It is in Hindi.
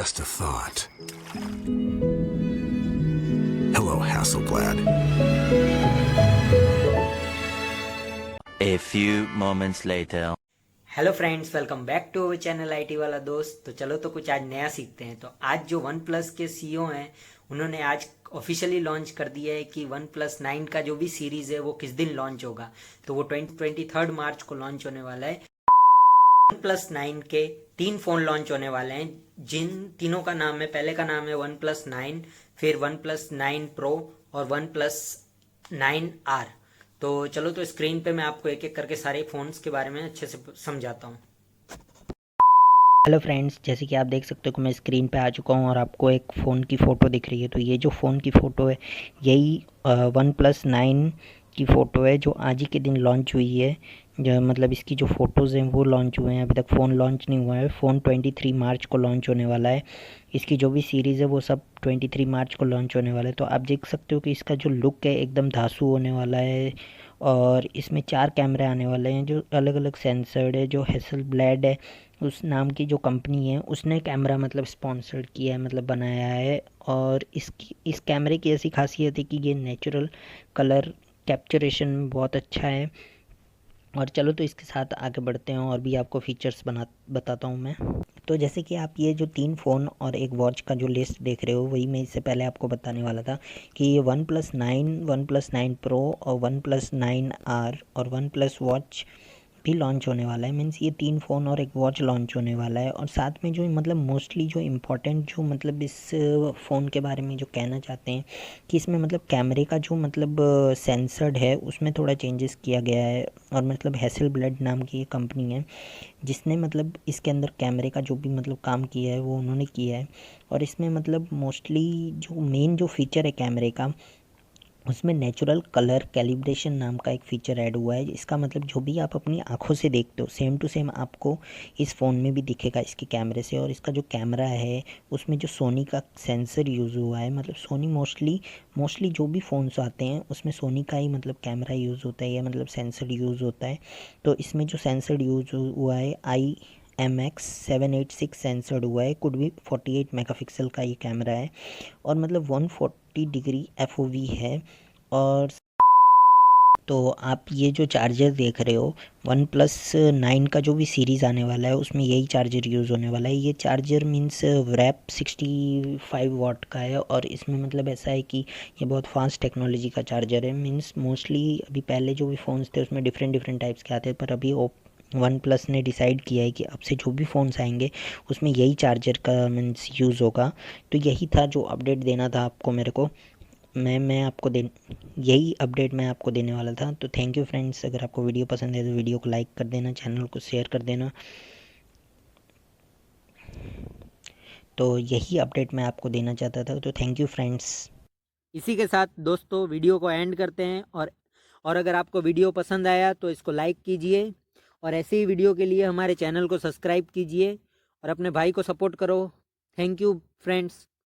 Just a thought. Hello, Hasselblad. A few moments later. Hello friends, welcome back to our channel IT वाला दोस्त। तो चलो तो कुछ आज नया सीखते हैं। तो आज जो वन प्लस के सीईओ हैं उन्होंने आज ऑफिशियली लॉन्च कर दिया है कि वन प्लस 9 का जो भी सीरीज़ है वो किस दिन लॉन्च होगा। तो वो 23 मार्च को लॉन्च होने वाला है। वन प्लस 9 के 3 फ़ोन लॉन्च होने वाले हैं, जिन तीनों का नाम है, पहले का नाम है वन प्लस 9, फिर वन प्लस 9 प्रो और वन प्लस 9R। तो चलो तो स्क्रीन पे मैं आपको एक एक करके सारे फ़ोन्स के बारे में अच्छे से समझाता हूँ। हेलो फ्रेंड्स, जैसे कि आप देख सकते हो कि मैं स्क्रीन पे आ चुका हूँ और आपको एक फ़ोन की फ़ोटो दिख रही है। तो ये जो फ़ोन की फ़ोटो है यही वन प्लस 9 की फ़ोटो है जो आज ही के दिन लॉन्च हुई है। जो मतलब इसकी जो फ़ोटोज़ हैं वो लॉन्च हुए हैं, अभी तक फ़ोन लॉन्च नहीं हुआ है। फ़ोन 23 मार्च को लॉन्च होने वाला है। इसकी जो भी सीरीज़ है वो सब 23 मार्च को लॉन्च होने वाला है। तो आप देख सकते हो कि इसका जो लुक है एकदम धांसू होने वाला है और इसमें 4 कैमरे आने वाले हैं जो अलग अलग सेंसर्ड है। जो हैसलब्लैड है उस नाम की जो कंपनी है उसने कैमरा मतलब स्पॉन्सर्ड किया है, मतलब बनाया है। और इस कैमरे की ऐसी खासियत है कि ये नेचुरल कलर कैप्चरेशन में बहुत अच्छा है। और चलो तो इसके साथ आगे बढ़ते हैं और भी आपको फीचर्स बताता हूँ मैं। तो जैसे कि आप ये जो 3 फ़ोन और एक वॉच का जो लिस्ट देख रहे हो वही मैं इससे पहले आपको बताने वाला था कि ये one plus 9, one plus 9 pro और वन प्लस 9R और वन प्लस वॉच भी लॉन्च होने वाला है। मीन्स ये 3 फ़ोन और एक वॉच लॉन्च होने वाला है। और साथ में जो मतलब मोस्टली जो इम्पोर्टेंट जो मतलब इस फ़ोन के बारे में जो कहना चाहते हैं कि इसमें मतलब कैमरे का जो मतलब सेंसर्ड है उसमें थोड़ा चेंजेस किया गया है। और मतलब हैसलब्लैड नाम की ये कंपनी है जिसने मतलब इसके अंदर कैमरे का जो भी मतलब काम किया है वो उन्होंने किया है। और इसमें मतलब मोस्टली जो मेन जो फ़ीचर है कैमरे का उसमें नेचुरल कलर कैलिब्रेशन नाम का एक फ़ीचर ऐड हुआ है। इसका मतलब जो भी आप अपनी आँखों से देखते हो सेम टू सेम आपको इस फ़ोन में भी दिखेगा इसके कैमरे से। और इसका जो कैमरा है उसमें जो सोनी का सेंसर यूज़ हुआ है, मतलब सोनी मोस्टली जो भी फ़ोन्स आते हैं उसमें सोनी का ही मतलब कैमरा यूज़ होता है या मतलब सेंसर यूज़ होता है। तो इसमें जो सेंसर यूज़ हुआ है IMX786 सेंसर्ड हुआ है। कुड भी 48 मेगापिक्सल का ये कैमरा है और मतलब 140 डिग्री FOV है। और तो आप ये जो चार्जर देख रहे हो वन प्लस 9 का जो भी सीरीज़ आने वाला है उसमें यही चार्जर यूज़ होने वाला है। ये चार्जर मीन्स रैप 65 वाट का है और इसमें मतलब ऐसा है कि ये बहुत फास्ट टेक्नोलॉजी का चार्जर है। मीन्स मोस्टली अभी पहले जो भी फ़ोन्स थे उसमें डिफरेंट टाइप्स के आते थे, पर अभी वन प्लस ने डिसाइड किया है कि अब से जो भी फ़ोन्स आएंगे उसमें यही चार्जर का मीन्स यूज़ होगा। तो यही था जो अपडेट देना था आपको मेरे को। मैं आपको यही अपडेट मैं आपको देने वाला था। तो थैंक यू फ्रेंड्स, अगर आपको वीडियो पसंद है तो वीडियो को लाइक कर देना, चैनल को शेयर कर देना। तो यही अपडेट मैं आपको देना चाहता था। तो थैंक यू फ्रेंड्स। इसी के साथ दोस्तों वीडियो को एंड करते हैं। और अगर आपको वीडियो पसंद आया तो इसको लाइक कीजिए और ऐसे ही वीडियो के लिए हमारे चैनल को सब्सक्राइब कीजिए और अपने भाई को सपोर्ट करो। Thank you friends.